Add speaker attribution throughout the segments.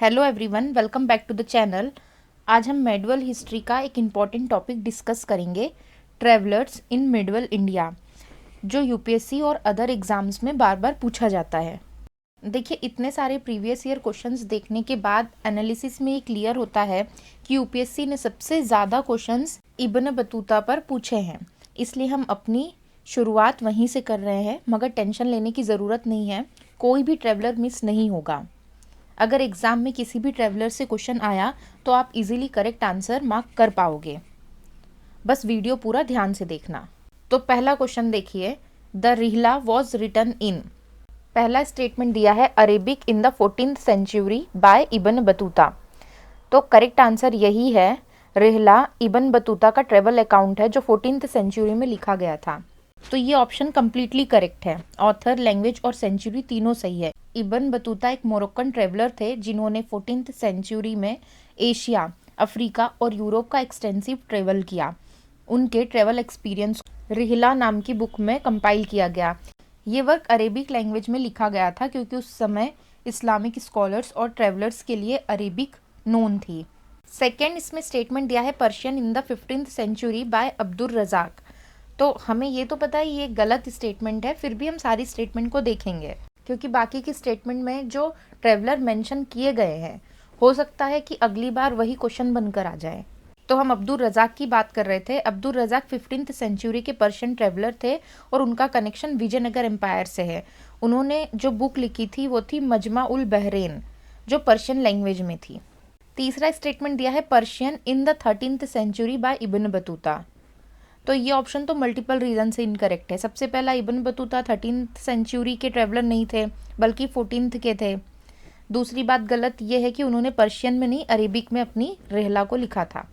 Speaker 1: Hello everyone, welcome back to the channel. आज हम medieval history का एक इम्पॉर्टेंट टॉपिक डिस्कस करेंगे, ट्रैवलर्स इन मेडिवल इंडिया, जो यूपीएससी और अदर एग्जाम्स में बार बार पूछा जाता है। देखिए, इतने सारे प्रीवियस ईयर क्वेश्चंस देखने के बाद एनालिसिस में ये क्लियर होता है कि यूपीएससी ने सबसे ज़्यादा क्वेश्चंस इब्न बतूता पर पूछे हैं। इसलिए हम अपनी शुरुआत वहीं से कर रहे हैं, मगर टेंशन लेने की ज़रूरत नहीं है, कोई भी ट्रैवलर मिस नहीं होगा। अगर एग्ज़ाम में किसी भी ट्रैवलर से क्वेश्चन आया तो आप इजीली करेक्ट आंसर मार्क कर पाओगे। बस वीडियो पूरा ध्यान से देखना। तो पहला क्वेश्चन देखिए, the Rihla was written in. पहला स्टेटमेंट दिया है Arabic in the 14th century by Ibn Battuta. तो करेक्ट आंसर यही है, रिहला इब्न बतूता का ट्रेवल अकाउंट है जो 14th सेंचुरी में लिखा गया था। तो ये ऑप्शन कम्प्लीटली करेक्ट है। ऑथर, लैंग्वेज और सेंचुरी तीनों सही है। इब्न बतूता एक मोरक्कन ट्रेवलर थे जिन्होंने 14th सेंचुरी में एशिया, अफ्रीका और यूरोप का एक्सटेंसिव ट्रेवल किया। उनके ट्रेवल एक्सपीरियंस रिहला नाम की बुक में कंपाइल किया गया। ये वर्क अरेबिक लैंग्वेज में लिखा गया था क्योंकि उस समय इस्लामिक स्कॉलर्स और ट्रेवलर्स के लिए अरेबिक नोन थी। सेकेंड, इसमें स्टेटमेंट दिया है Persian in the 15th century by Abdur Razzaq. तो हमें ये तो पता है ये गलत स्टेटमेंट है, फिर भी हम सारी स्टेटमेंट को देखेंगे क्योंकि बाकी की स्टेटमेंट में जो ट्रेवलर मेंशन किए गए हैं, हो सकता है कि अगली बार वही क्वेश्चन बनकर आ जाए। तो हम अब्दुर रज़ाक की बात कर रहे थे। अब्दुर रज़ाक 15th सेंचुरी के पर्शियन ट्रेवलर थे और उनका कनेक्शन विजयनगर एम्पायर से है। उन्होंने जो बुक लिखी थी वो थी मजमा उल बहरेन, जो पर्शियन लैंग्वेज में थी। तीसरा स्टेटमेंट दिया है Persian in the 13th century by Ibn Battuta. तो ये ऑप्शन तो मल्टीपल रीज़न से इनकरेक्ट है। सबसे पहला, इब्न बतूता 13th सेंचुरी के ट्रेवलर नहीं थे बल्कि 14th के थे। दूसरी बात गलत ये है कि उन्होंने पर्शियन में नहीं, अरेबिक में अपनी रिहला को लिखा था।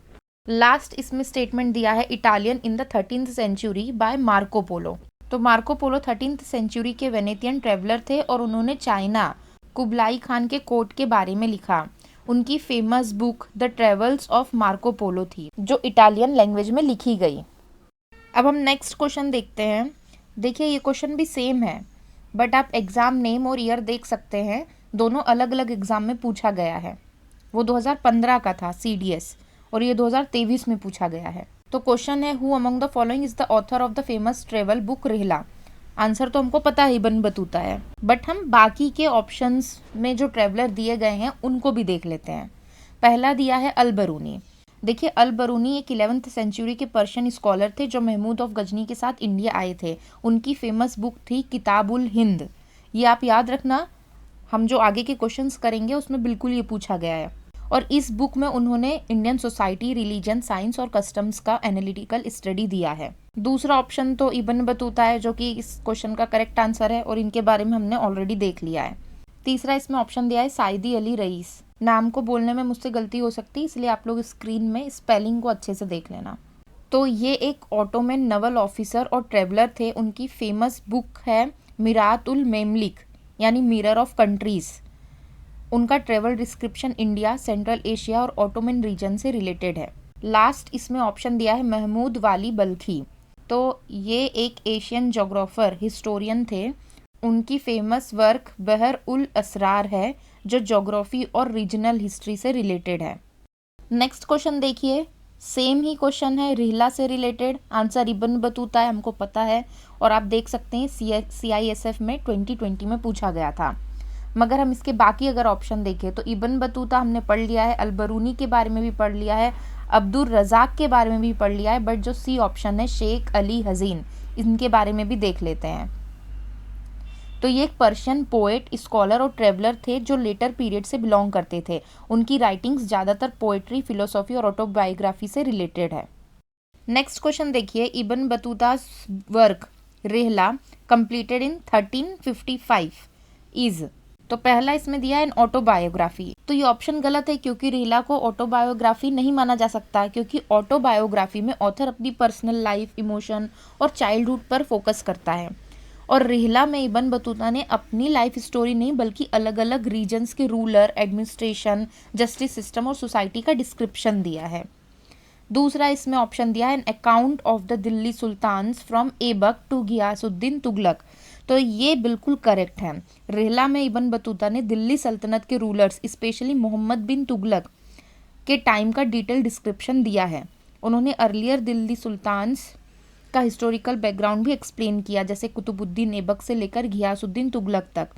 Speaker 1: लास्ट इसमें स्टेटमेंट दिया है Italian in the 13th century by Marco Polo. तो मार्को पोलो 13th सेंचुरी के वेनेतियन ट्रेवलर थे और उन्होंने चाइना, कुबलाई खान के कोर्ट के बारे में लिखा। उनकी famous book the travels of Marco Polo थी, जो इटालियन लैंग्वेज में लिखी गई। अब हम नेक्स्ट क्वेश्चन देखते हैं। देखिए, ये क्वेश्चन भी सेम है, बट आप एग्ज़ाम नेम और ईयर देख सकते हैं, दोनों अलग अलग एग्ज़ाम में पूछा गया है। वो 2015 का था CDS और ये 2023 में पूछा गया है। तो क्वेश्चन है, who among the following is the author of the famous travel book Rihla. Answer तो हमको पता है, इब्न बतूता है, बट हम बाकी के ऑप्शंस में जो ट्रेवलर दिए गए हैं उनको भी देख लेते हैं। पहला दिया है अल बरूनी। देखिए, अल बरूनी एक 11th सेंचुरी के पर्शियन स्कॉलर थे जो महमूद ऑफ गजनी के साथ इंडिया आए थे। उनकी फेमस बुक थी किताबुल हिंद। ये आप याद रखना, हम जो आगे के क्वेश्चंस करेंगे उसमें बिल्कुल ये पूछा गया है। और इस बुक में उन्होंने इंडियन सोसाइटी, रिलीजन, साइंस और कस्टम्स का एनालिटिकल स्टडी दिया है। दूसरा ऑप्शन तो इब्न बतूता है जो कि इस क्वेश्चन का करेक्ट आंसर है और इनके बारे में हमने ऑलरेडी देख लिया है। तीसरा इसमें ऑप्शन दिया है साइदी अली रईस। नाम को बोलने में मुझसे गलती हो सकती है, इसलिए आप लोग स्क्रीन में स्पेलिंग को अच्छे से देख लेना। तो ये एक ऑटोमन नवल ऑफिसर और ट्रेवलर थे। उनकी फेमस बुक है मिरात उल मेमलिक, यानी मिरर ऑफ कंट्रीज। उनका travel description India, central Asia और ऑटोमन रीजन से रिलेटेड है। लास्ट इसमें ऑप्शन दिया है महमूद वाली बल्खी। तो ये एक एशियन जोग्राफर, हिस्टोरियन थे। उनकी फेमस वर्क बहर उल असरार है जो ज्योग्राफी और रीजनल हिस्ट्री से रिलेटेड है। नेक्स्ट क्वेश्चन देखिए, सेम ही क्वेश्चन है, रिहला से रिलेटेड। आंसर इब्न बतूता है, हमको पता है, और आप देख सकते हैं CISF में 2020 में पूछा गया था। मगर हम इसके बाकी अगर ऑप्शन देखें तो इब्न बतूता हमने पढ़ लिया है, अल बरूनी के बारे में भी पढ़ लिया है, अब्दुर रज़ाक के बारे में भी पढ़ लिया है, बट जो C ऑप्शन है शेख अली हजीन, इनके बारे में भी देख लेते हैं। तो ये एक पर्शियन पोएट, स्कॉलर और ट्रेवलर थे जो लेटर पीरियड से बिलोंग करते थे। उनकी राइटिंग्स ज़्यादातर पोएट्री, फिलोसॉफी और ऑटोबायोग्राफी से रिलेटेड है। नेक्स्ट क्वेश्चन देखिए, Ibn Battuta work Rihla completed in 1355 is. तो पहला इसमें दिया है एन ऑटोबायोग्राफी। तो ये ऑप्शन गलत है क्योंकि रिहला को ऑटोबायोग्राफी नहीं माना जा सकता, क्योंकि ऑटोबायोग्राफी में ऑथर अपनी पर्सनल लाइफ, इमोशन और चाइल्डहुड पर फोकस करता है, और रिहला में इब्न बतूता ने अपनी लाइफ स्टोरी नहीं बल्कि अलग अलग रीजन्स के रूलर, एडमिनिस्ट्रेशन, जस्टिस सिस्टम और सोसाइटी का डिस्क्रिप्शन दिया है। दूसरा इसमें ऑप्शन दिया है an account of the Delhi sultans from Aibak to Ghiyasuddin Tughlaq. तो ये बिल्कुल करेक्ट है। रिहला में इब्न बतूता ने दिल्ली सल्तनत के रूलर्स स्पेशली मोहम्मद बिन तुगलक के टाइम का डिटेल डिस्क्रिप्शन दिया है। उन्होंने अर्लियर दिल्ली सुल्तान्स का हिस्टोरिकल बैकग्राउंड भी एक्सप्लेन किया, जैसे कुतुबुद्दीन ऐबक से लेकर घियासुद्दीन तुगलक तक।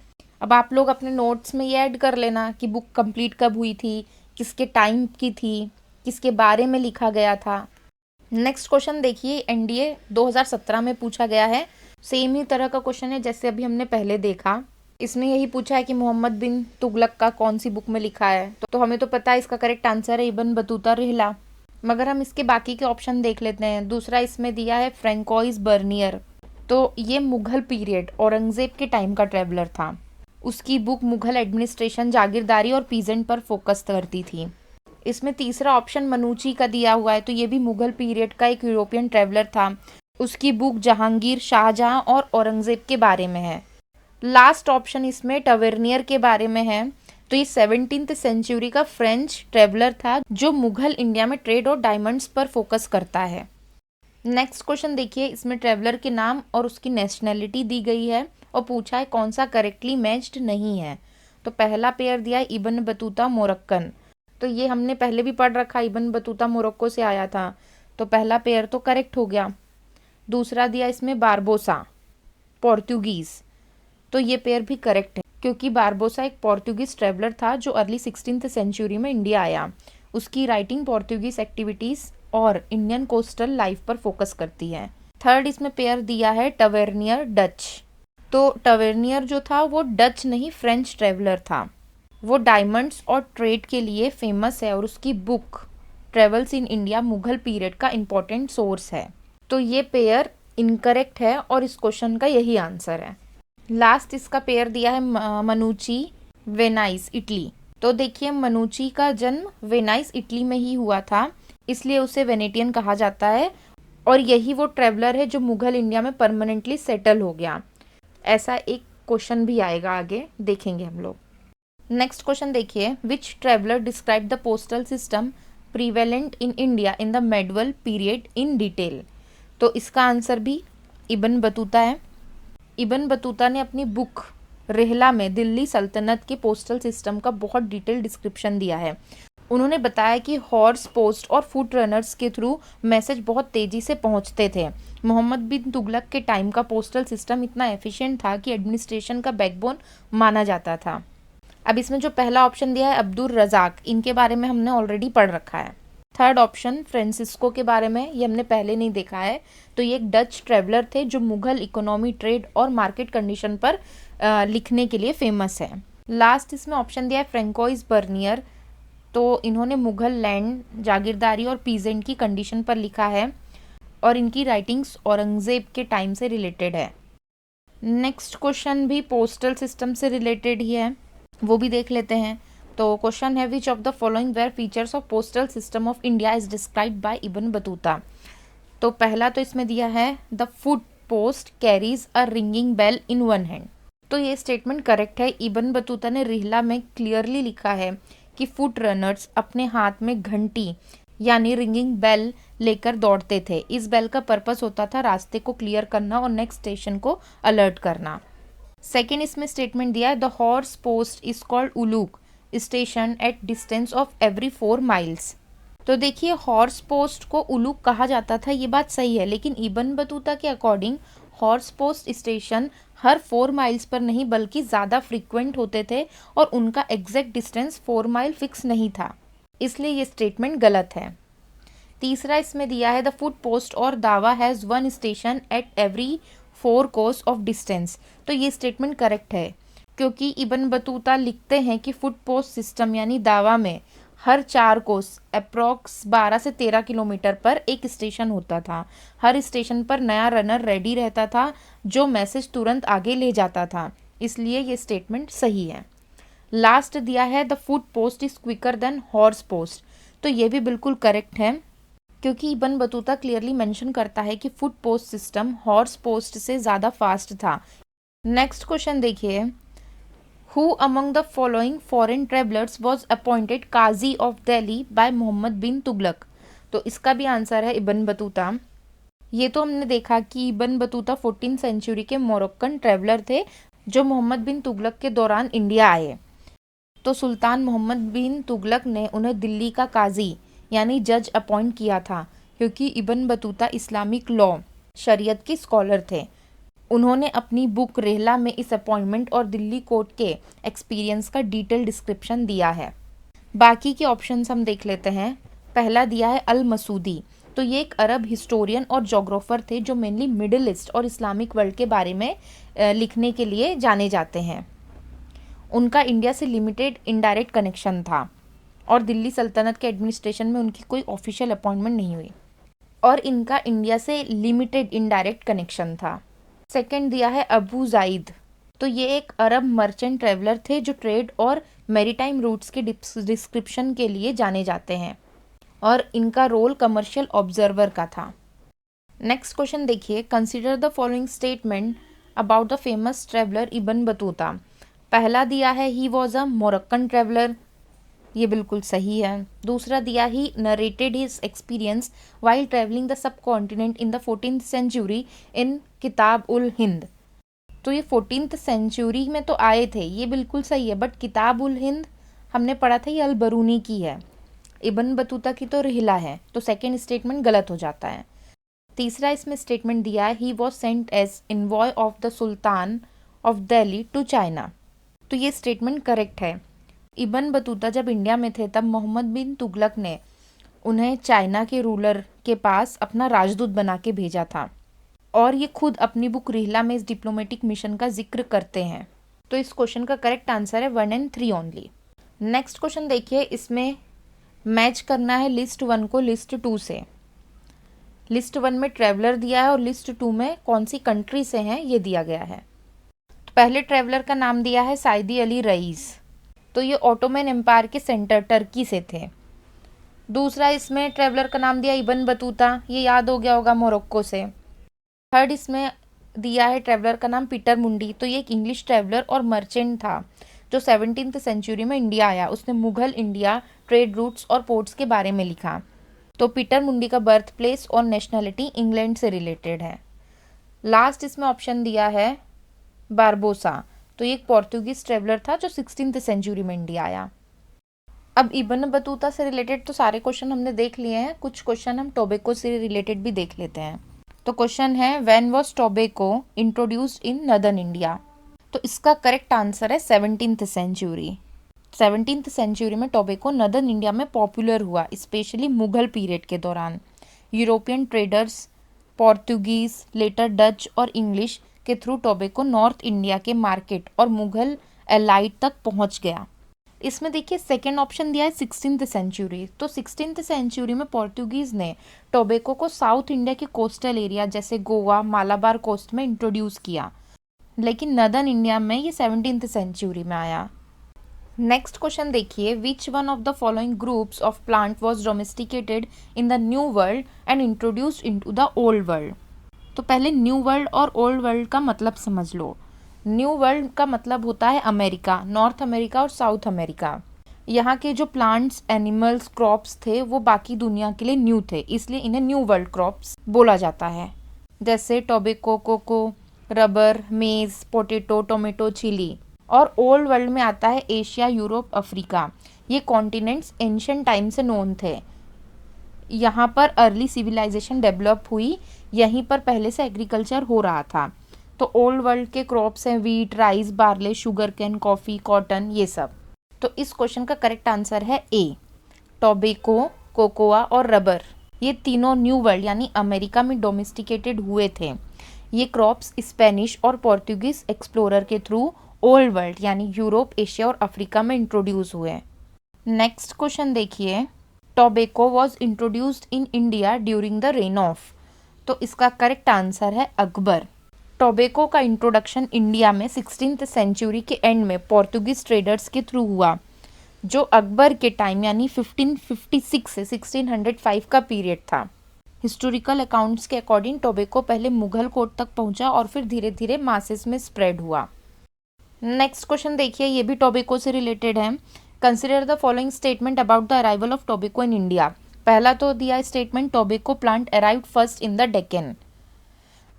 Speaker 1: अब आप लोग अपने नोट्स में ये ऐड कर लेना कि बुक कंप्लीट कब हुई थी, किसके टाइम की थी, किसके बारे में लिखा गया था। नेक्स्ट क्वेश्चन देखिए, एनडीए 2017 में पूछा गया है। सेम ही तरह का क्वेश्चन है जैसे अभी हमने पहले देखा। इसमें यही पूछा है कि मोहम्मद बिन तुगलक का कौन सी बुक में लिखा है। तो हमें तो पता है इसका करेक्ट आंसर है इब्न बतूता रिहला। मगर हम इसके बाकी के ऑप्शन देख लेते हैं। दूसरा इसमें दिया है फ्रेंकोइस बर्नियर। तो ये मुगल पीरियड औरंगजेब के टाइम का ट्रेवलर था। उसकी बुक मुगल एडमिनिस्ट्रेशन, जागीरदारी और पीजेंट पर फोकस करती थी। इसमें तीसरा ऑप्शन मनुची का दिया हुआ है। तो ये भी मुगल पीरियड का एक यूरोपियन ट्रेवलर था। उसकी बुक जहांगीर, शाहजहां और औरंगजेब के बारे में है। लास्ट ऑप्शन इसमें टवेर्नियर के बारे में है। तो ये 17th सेंचुरी का फ्रेंच ट्रेवलर था जो मुगल इंडिया में ट्रेड और डायमंड्स पर फोकस करता है। नेक्स्ट क्वेश्चन देखिए, इसमें ट्रेवलर के नाम और उसकी नेशनैलिटी दी गई है और पूछा है कौन सा करेक्टली मैच्ड नहीं है। तो पहला पेयर दिया है इब्न बतूता मोरक्कन। तो ये हमने पहले भी पढ़ रखा, इब्न बतूता मोरक्को से आया था, तो पहला पेयर तो करेक्ट हो गया। दूसरा दिया इसमें बारबोसा, पोर्तुगीज़। तो ये पेयर भी करेक्ट है क्योंकि बारबोसा एक पोर्तुगीज ट्रेवलर था जो अर्ली 16th सेंचुरी में इंडिया आया। उसकी राइटिंग पोर्तुगीज एक्टिविटीज़ और इंडियन कोस्टल लाइफ पर फोकस करती है। थर्ड इसमें पेयर दिया है टवेर्नियर डच। तो टवेर्नियर जो था वो डच नहीं, फ्रेंच ट्रेवलर था। वो डायमंड्स और ट्रेड के लिए फेमस है और उसकी book travels in India Mughal period का इम्पोर्टेंट सोर्स है। तो ये पेयर इनकरेक्ट है और इस क्वेश्चन का यही आंसर है। लास्ट इसका पेयर दिया है मनुची, वेनाइस, इटली। तो देखिए मनुची का जन्म वेनाइस इटली में ही हुआ था, इसलिए उसे वेनेटियन कहा जाता है और यही वो ट्रेवलर है जो मुगल इंडिया में परमानेंटली सेटल हो गया। ऐसा एक क्वेश्चन भी आएगा, आगे देखेंगे हम लोग। नेक्स्ट क्वेश्चन देखिए, which traveller describe the postal system prevalent in India in the medieval period in detail. तो इसका आंसर भी इब्न बतूता है। इब्न बतूता ने अपनी बुक रिहला में दिल्ली सल्तनत के पोस्टल सिस्टम का बहुत डिटेल डिस्क्रिप्शन दिया है। उन्होंने बताया कि हॉर्स पोस्ट और फुट रनर्स के थ्रू मैसेज बहुत तेज़ी से पहुंचते थे। मोहम्मद बिन तुगलक के टाइम का पोस्टल सिस्टम इतना एफिशिएंट था कि एडमिनिस्ट्रेशन का बैकबोन माना जाता था। अब इसमें जो पहला ऑप्शन दिया है अब्दुल रज़ाक, इनके बारे में हमने ऑलरेडी पढ़ रखा है। थर्ड ऑप्शन फ्रांसिस्को के बारे में, ये हमने पहले नहीं देखा है। तो ये एक डच ट्रेवलर थे जो मुगल इकोनॉमी, ट्रेड और मार्केट कंडीशन पर लिखने के लिए फेमस है। लास्ट इसमें ऑप्शन दिया है फ्रेंकोइस बर्नियर। तो इन्होंने मुगल लैंड, जागीरदारी और पीजेंट की कंडीशन पर लिखा है और इनकी राइटिंग्स औरंगजेब के टाइम से रिलेटेड है। नेक्स्ट क्वेश्चन भी पोस्टल सिस्टम से रिलेटेड ही है, वो भी देख लेते हैं। तो क्वेश्चन है which of the following were features of postal system of India is described by Ibn Battuta. तो पहला तो इसमें दिया है the foot post carries a ringing bell in one hand. तो ये स्टेटमेंट करेक्ट है। इब्न बतूता ने रिहला में क्लियरली लिखा है कि फुट रनर्स अपने हाथ में घंटी यानी रिंगिंग बेल लेकर दौड़ते थे। इस बेल का पर्पस होता था रास्ते को क्लियर करना और नेक्स्ट स्टेशन को अलर्ट करना। सेकेंड इसमें स्टेटमेंट दिया है the horse post is called उलूक station at distance of every 4 miles। तो देखिए हॉर्स पोस्ट को उलूक कहा जाता था, ये बात सही है, लेकिन इब्न बतूता के अकॉर्डिंग हॉर्स पोस्ट स्टेशन हर 4 miles पर नहीं बल्कि ज़्यादा फ्रीक्वेंट होते थे और उनका एग्जैक्ट डिस्टेंस 4 mile फिक्स नहीं था, इसलिए ये स्टेटमेंट गलत है। तीसरा इसमें दिया है द फुट पोस्ट और दावा has 1 station at every 4 course of distance. तो ये स्टेटमेंट करेक्ट है क्योंकि इब्न बतूता लिखते हैं कि फुट पोस्ट सिस्टम यानी दावा में हर 4 कोस अप्रॉक्स 12 से 13 किलोमीटर पर एक स्टेशन होता था। हर स्टेशन पर नया रनर रेडी रहता था जो मैसेज तुरंत आगे ले जाता था, इसलिए ये स्टेटमेंट सही है। लास्ट दिया है the foot post is quicker than horse post. तो ये भी बिल्कुल करेक्ट है क्योंकि इब्न बतूता क्लियरली मेंशन करता है कि foot post system horse post से ज़्यादा फास्ट था। नेक्स्ट क्वेश्चन देखिए, Who among the following foreign travelers was appointed काजी of Delhi by Muhammad bin Tughlaq. तो इसका भी आंसर है इब्न बतूता। ये तो हमने देखा कि इब्न बतूता 14th सेंचुरी के मोरक्कन ट्रैवलर थे जो मोहम्मद बिन तुगलक के दौरान इंडिया आए। तो सुल्तान मोहम्मद बिन तुगलक ने उन्हें दिल्ली का काजी यानी जज अपॉइंट किया था, क्योंकि इब्न बतूता इस्लामिक लॉ शरीयत के स्कॉलर थे। उन्होंने अपनी बुक रेहला में इस अपॉइंटमेंट और दिल्ली कोर्ट के एक्सपीरियंस का डिटेल डिस्क्रिप्शन दिया है। बाकी के ऑप्शंस हम देख लेते हैं। पहला दिया है अल मसूदी। तो ये एक अरब हिस्टोरियन और जोग्राफर थे जो मेनली मिडिल ईस्ट और इस्लामिक वर्ल्ड के बारे में लिखने के लिए जाने जाते हैं। उनका इंडिया से लिमिटेड इनडायरेक्ट कनेक्शन था और दिल्ली सल्तनत के एडमिनिस्ट्रेशन में उनकी कोई ऑफिशियल अपॉइंटमेंट नहीं हुई, और इनका इंडिया से लिमिटेड इनडायरेक्ट कनेक्शन था। सेकंड दिया है अबू जाइद। तो ये एक अरब मर्चेंट ट्रेवलर थे जो ट्रेड और मैरीटाइम रूट्स के डिस्क्रिप्शन के लिए जाने जाते हैं, और इनका रोल कमर्शियल ऑब्जर्वर का था। नेक्स्ट क्वेश्चन देखिए, consider the following statement about the famous traveller Ibn Battuta. पहला दिया है he was a Moroccan traveller, ये बिल्कुल सही है। दूसरा दिया he narrated his experience while travelling the subcontinent in the 14th century in Kitab ul Hind. तो ये 14th सेंचुरी में तो आए थे, ये बिल्कुल सही है, बट किताब उल हिंद हमने पढ़ा था ये अल बरूनी की है, इब्न बतूता की तो रिहला है, तो सेकेंड स्टेटमेंट गलत हो जाता है। तीसरा इसमें स्टेटमेंट दिया है he was sent as envoy of the sultan of Delhi to China. तो ये स्टेटमेंट करेक्ट है। इब्न बतूता जब इंडिया में थे तब मोहम्मद बिन तुगलक ने उन्हें चाइना के रूलर के पास अपना राजदूत बना के भेजा था, और ये खुद अपनी बुक रिहला में इस डिप्लोमेटिक मिशन का जिक्र करते हैं। तो इस क्वेश्चन का करेक्ट आंसर है 1 and 3 ओनली। नेक्स्ट क्वेश्चन देखिए, इसमें मैच करना है लिस्ट 1 को लिस्ट 2 से। लिस्ट 1 में ट्रैवलर दिया है और लिस्ट 2 में कौन सी कंट्री से हैं ये दिया गया है। तो पहले ट्रैवलर का नाम दिया है साइदी अली रईस, तो ये ऑटोमन एम्पायर के सेंटर टर्की से थे। दूसरा इसमें ट्रैवलर का नाम दिया इब्न बतूता, ये याद हो गया होगा मोरक्को से। थर्ड इसमें दिया है ट्रैवलर का नाम पीटर मुंडी, तो ये एक इंग्लिश ट्रैवलर और मर्चेंट था जो 17th सेंचुरी में इंडिया आया। उसने मुगल इंडिया ट्रेड रूट्स और पोर्ट्स के बारे में लिखा। तो पीटर मुंडी का बर्थ प्लेस और नेशनलिटी इंग्लैंड से रिलेटेड है। लास्ट इसमें ऑप्शन दिया है बारबोसा, तो ये एक पोर्तुगीज ट्रैवलर था जो 16th सेंचुरी में इंडिया आया। अब इब्न बतूता से रिलेटेड तो सारे क्वेश्चन हमने देख लिए हैं, कुछ क्वेश्चन हम टोबैको से रिलेटेड भी देख लेते हैं। तो क्वेश्चन है when was tobacco introduced in northern India. तो इसका करेक्ट आंसर है 17th सेंचुरी। 17th सेंचुरी में टोबैको नदर्न इंडिया में पॉपुलर हुआ, स्पेशली मुगल पीरियड के दौरान। European traders, Portuguese, later Dutch और इंग्लिश के थ्रू टोबैको नॉर्थ इंडिया के मार्केट और मुगल एलाइट तक पहुंच गया। इसमें देखिए सेकेंड ऑप्शन दिया है 16th सेंचुरी। तो 16th सेंचुरी में पोर्तुगीज ने टोबैको को साउथ इंडिया के कोस्टल एरिया जैसे गोवा, मालाबार कोस्ट में इंट्रोड्यूस किया, लेकिन नदर्न इंडिया में ये 17th सेंचुरी में आया। नेक्स्ट क्वेश्चन देखिए, which one of the following groups of plant was domesticated in the new world and introduced into the old world. तो पहले न्यू वर्ल्ड और ओल्ड वर्ल्ड का मतलब समझ लो। न्यू वर्ल्ड का मतलब होता है अमेरिका, नॉर्थ अमेरिका और साउथ अमेरिका। यहाँ के जो प्लांट्स, एनिमल्स, क्रॉप्स थे वो बाकी दुनिया के लिए न्यू थे, इसलिए इन्हें न्यू वर्ल्ड क्रॉप्स बोला जाता है। जैसे टोबैको, कोको, रबर, मेज, पोटैटो, टोमेटो, चिली। और ओल्ड वर्ल्ड में आता है एशिया, यूरोप, अफ्रीका। ये कॉन्टिनेंट्स एंशिएंट टाइम से नोन थे। यहाँ पर अर्ली सिविलाइजेशन डेवलप हुई, यहीं पर पहले से एग्रीकल्चर हो रहा था। तो ओल्ड वर्ल्ड के क्रॉप्स हैं wheat, rice, barley, sugar cane, coffee, cotton, ये सब। तो इस क्वेश्चन का करेक्ट आंसर है ए, टोबैको, कोकोआ और रबर। ये तीनों न्यू वर्ल्ड यानी अमेरिका में डोमेस्टिकेटेड हुए थे। ये क्रॉप्स स्पेनिश और पोर्तुगीज एक्सप्लोरर के थ्रू ओल्ड वर्ल्ड यानी यूरोप, एशिया और अफ्रीका में इंट्रोड्यूस हुए। नेक्स्ट क्वेश्चन देखिए, tobacco was introduced in India during the rain of. तो इसका करेक्ट आंसर है अकबर। टोबैको का इंट्रोडक्शन इंडिया में 16th सेंचुरी के एंड में पोर्तुगीज ट्रेडर्स के थ्रू हुआ, जो अकबर के टाइम यानी 1556 से 1605 का पीरियड था। हिस्टोरिकल अकाउंट्स के अकॉर्डिंग टोबैको पहले मुगल कोर्ट तक पहुंचा और फिर धीरे धीरे मासेस में स्प्रेड हुआ। नेक्स्ट क्वेश्चन देखिए, ये भी टोबैको से रिलेटेड है। Consider the following statement about the arrival of tobacco in India. पहला तो दिया statement, tobacco plant arrived first in the Deccan.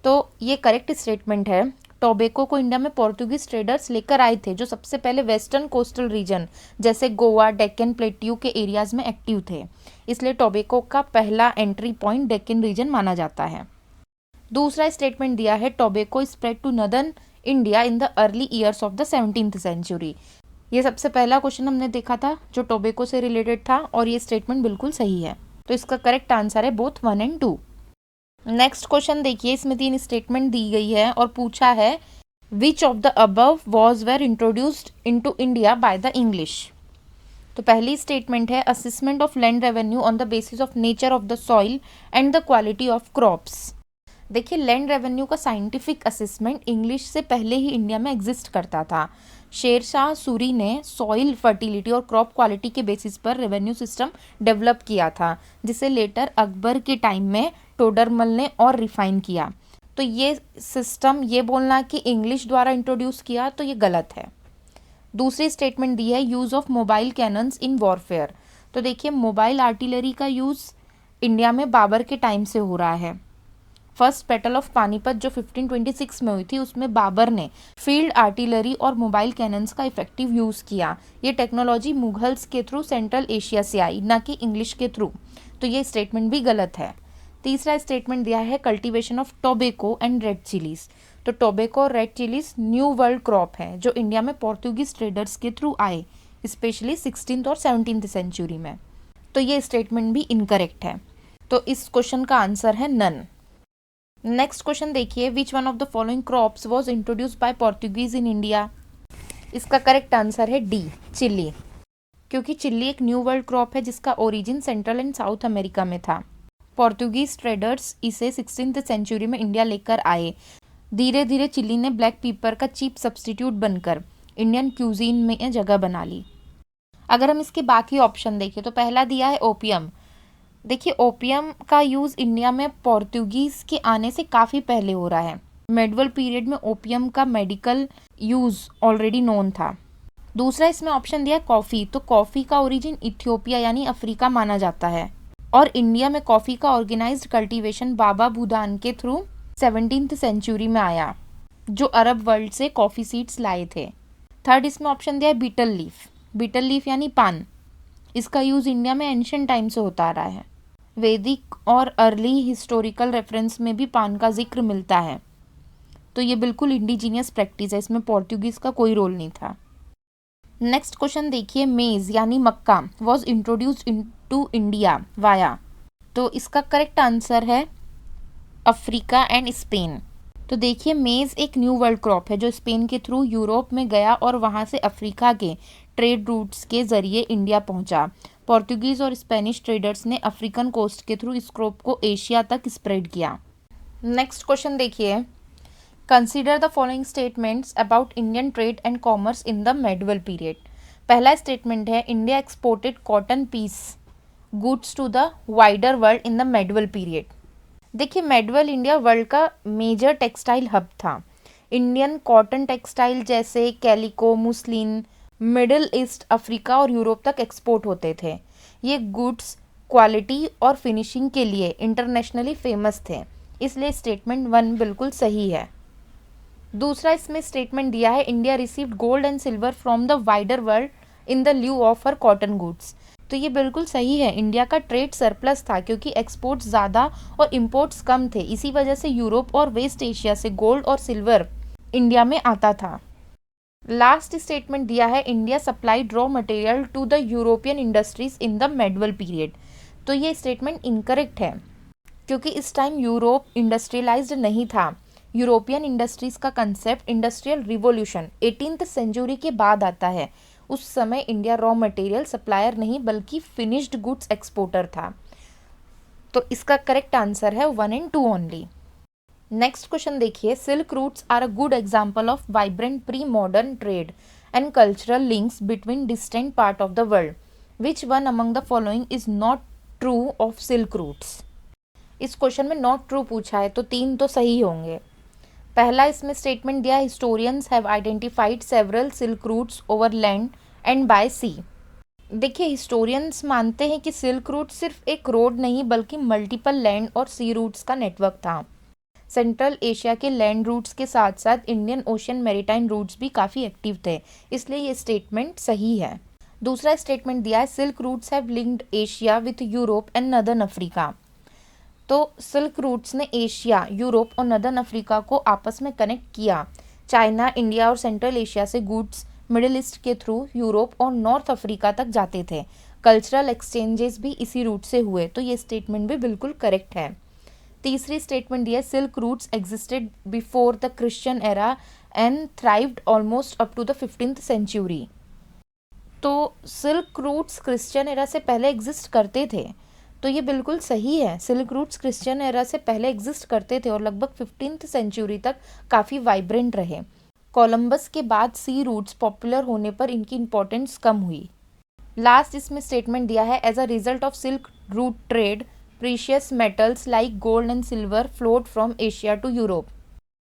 Speaker 1: तो ये करेक्ट स्टेटमेंट है। टोबैको को इंडिया में पोर्तुगीज ट्रेडर्स लेकर आए थे जो सबसे पहले वेस्टर्न कोस्टल रीजन जैसे गोवा, डेक्कन प्लेट्यू के एरियाज में एक्टिव थे, इसलिए टोबैको का पहला एंट्री पॉइंट डेक्कन रीजन माना जाता है। दूसरा स्टेटमेंट दिया है tobacco spread to northern India in the early years of the 17th century. ये सबसे पहला क्वेश्चन हमने देखा था जो टोबैको से रिलेटेड था और ये स्टेटमेंट बिल्कुल सही है। तो इसका करेक्ट आंसर है बोथ 1 और 2। नेक्स्ट क्वेश्चन देखिए, इसमें 3 स्टेटमेंट दी गई है और पूछा है which of the above was were introduced into India by the English. तो पहली स्टेटमेंट है assessment of land revenue on the basis of nature of the soil and the quality of crops. देखिए, land revenue का scientific assessment English से पहले ही India में exist करता था। शेरशाह सूरी ने सॉइल फर्टिलिटी और क्रॉप क्वालिटी के बेसिस पर रेवेन्यू सिस्टम डेवलप किया था, जिसे लेटर अकबर के टाइम में टोडरमल ने और रिफाइन किया। तो ये सिस्टम, ये बोलना कि इंग्लिश द्वारा इंट्रोड्यूस किया तो ये गलत है। दूसरी स्टेटमेंट दी है use of mobile cannons in warfare. तो देखिए, मोबाइल आर्टिलरी का यूज़ इंडिया में बाबर के टाइम से हो रहा है। फर्स्ट बैटल ऑफ पानीपत जो 1526 में हुई थी उसमें बाबर ने फील्ड आर्टिलरी और मोबाइल कैनन्स का इफेक्टिव यूज़ किया। ये टेक्नोलॉजी मुगल्स के थ्रू सेंट्रल एशिया से आई, ना कि इंग्लिश के थ्रू। तो ये स्टेटमेंट भी गलत है। तीसरा स्टेटमेंट दिया है cultivation of tobacco and red chillies. तो टोबैको और red chillies new world crop है जो इंडिया में पोर्तुगीज ट्रेडर्स के थ्रू आए, स्पेशली 16th और 17th सेंचुरी में। तो ये स्टेटमेंट भी इनकरेक्ट है। तो इस क्वेश्चन का आंसर है नन। नेक्स्ट क्वेश्चन देखिए, which one of the following crops was introduced by Portuguese in India. इसका करेक्ट आंसर है डी, चिल्ली, क्योंकि चिल्ली एक न्यू वर्ल्ड क्रॉप है जिसका origin central and south America में था। पोर्तुगीज ट्रेडर्स इसे 16th सेंचुरी में इंडिया लेकर आए। धीरे धीरे चिल्ली ने ब्लैक पीपर का चीप सब्स्टिट्यूट बनकर इंडियन क्यूजीन में जगह बना ली। अगर हम इसके बाकी ऑप्शन देखें तो पहला दिया है ओपियम। देखिए, ओपियम का यूज़ इंडिया में पोर्तुगीज़ के आने से काफ़ी पहले हो रहा है। मेडवल पीरियड में ओपियम का मेडिकल यूज़ ऑलरेडी नोन था। दूसरा इसमें ऑप्शन दिया है कॉफ़ी। तो कॉफ़ी का ओरिजिन इथियोपिया यानी अफ्रीका माना जाता है और इंडिया में कॉफ़ी का ऑर्गेनाइज्ड कल्टीवेशन बाबा भूदान के थ्रू 17th सेंचुरी में आया, जो अरब वर्ल्ड से कॉफ़ी सीड्स लाए थे। थर्ड इसमें ऑप्शन दिया है बीटल लीफ। बीटल लीफ यानी पान, इसका यूज़ इंडिया में एंशिएंट टाइम से होता आ रहा है। वैदिक और अर्ली हिस्टोरिकल रेफरेंस में भी पान का जिक्र मिलता है। तो ये बिल्कुल इंडिजीनियस प्रैक्टिस है, इसमें पोर्तुगीज़ का कोई रोल नहीं था। नेक्स्ट क्वेश्चन देखिए, मेज़ यानी मक्का was introduced into India via. तो इसका करेक्ट आंसर है अफ्रीका एंड स्पेन। तो देखिए, मेज़ एक न्यू वर्ल्ड क्रॉप है जो स्पेन के थ्रू यूरोप में गया और वहाँ से अफ्रीका के ट्रेड रूट्स के जरिए इंडिया पहुँचा। पोर्तुगीज और स्पेनिश ट्रेडर्स ने अफ्रीकन कोस्ट के थ्रू इस क्रॉप को एशिया तक स्प्रेड किया। नेक्स्ट क्वेश्चन देखिए, consider the following statements about Indian trade and commerce in the medieval period. पहला स्टेटमेंट है India exported cotton piece goods to the wider world in the medieval period. देखिए, medieval India world का major textile hub था। Indian cotton textile जैसे calico, muslin Middle East, Africa और Europe तक export होते थे। ये गुड्स क्वालिटी और फिनिशिंग के लिए इंटरनेशनली फेमस थे, इसलिए स्टेटमेंट 1 बिल्कुल सही है। दूसरा इसमें स्टेटमेंट दिया है India received gold and silver from the wider world in the lieu of her cotton goods. तो ये बिल्कुल सही है। इंडिया का ट्रेड सरप्लस था क्योंकि एक्सपोर्ट्स ज़्यादा और इम्पोर्ट्स कम थे। इसी वजह से यूरोप और वेस्ट एशिया से गोल्ड और सिल्वर इंडिया में आता था। लास्ट स्टेटमेंट दिया है India supplied raw material to the European industries in the medieval period. तो ये स्टेटमेंट इनकरेक्ट है क्योंकि इस टाइम यूरोप इंडस्ट्रियलाइज्ड नहीं था। यूरोपियन इंडस्ट्रीज का concept industrial revolution 18th century के बाद आता है। उस समय इंडिया रॉ मटेरियल सप्लायर नहीं बल्कि फिनिश्ड गुड्स एक्सपोर्टर था। तो इसका करेक्ट आंसर है 1 और 2 ओनली। नेक्स्ट क्वेश्चन देखिए, silk routes are a good example of vibrant pre modern trade and cultural links between distant part of the world. Which one among the following is not true of silk routes. इस question में not true पूछा है तो 3 तो सही होंगे। पहला इसमें स्टेटमेंट दिया, historians have identified several silk routes over land and by sea. देखिए, हिस्टोरियंस मानते हैं कि सिल्क रूट सिर्फ एक रोड नहीं बल्कि मल्टीपल लैंड और सी रूट्स का नेटवर्क था। सेंट्रल एशिया के लैंड रूट्स के साथ साथ इंडियन ओशियन मैरीटाइम रूट्स भी काफ़ी एक्टिव थे, इसलिए ये स्टेटमेंट सही है। दूसरा स्टेटमेंट दिया है silk routes have linked Asia with Europe and northern Africa. तो सिल्क रूट्स ने एशिया, यूरोप और नदर्न अफ्रीका को आपस में कनेक्ट किया। चाइना, इंडिया और सेंट्रल एशिया से गुड्स मिडिल ईस्ट के थ्रू यूरोप और नॉर्थ अफ्रीका तक जाते थे। कल्चरल एक्सचेंजेस भी इसी रूट से हुए, तो ये स्टेटमेंट भी बिल्कुल करेक्ट है। तीसरी स्टेटमेंट दिया silk routes existed before the Christian era and thrived almost up to the 15th century. तो सिल्क रूट्स क्रिश्चियन एरा से पहले एग्जिस्ट करते थे, तो ये बिल्कुल सही है। सिल्क रूट्स क्रिश्चियन एरा से पहले एग्जिस्ट करते थे और लगभग 15th सेंचुरी तक काफ़ी वाइब्रेंट रहे। कोलंबस के बाद सी रूट्स पॉपुलर होने पर इनकी इंपॉर्टेंस कम हुई। लास्ट इसमें स्टेटमेंट दिया है as a result of silk route trade precious metals like gold and silver flowed from Asia to Europe.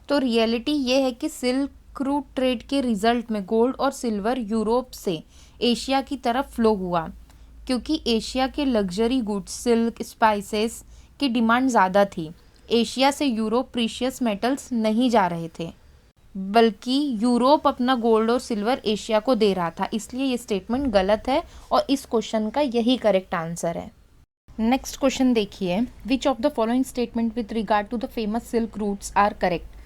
Speaker 1: तो रियलिटी ये है कि सिल्क रूट ट्रेड के रिजल्ट में गोल्ड और सिल्वर यूरोप से एशिया की तरफ फ्लो हुआ, क्योंकि एशिया के लग्जरी गुड्स सिल्क स्पाइसेस की डिमांड ज़्यादा थी। एशिया से यूरोप प्रीशियस मेटल्स नहीं जा रहे थे, बल्कि यूरोप अपना गोल्ड और सिल्वर एशिया को दे रहा था, इसलिए ये स्टेटमेंट गलत है और इस क्वेश्चन का यही करेक्ट आंसर है। नेक्स्ट क्वेश्चन देखिए, which of the following statement with regard to the famous silk routes are correct.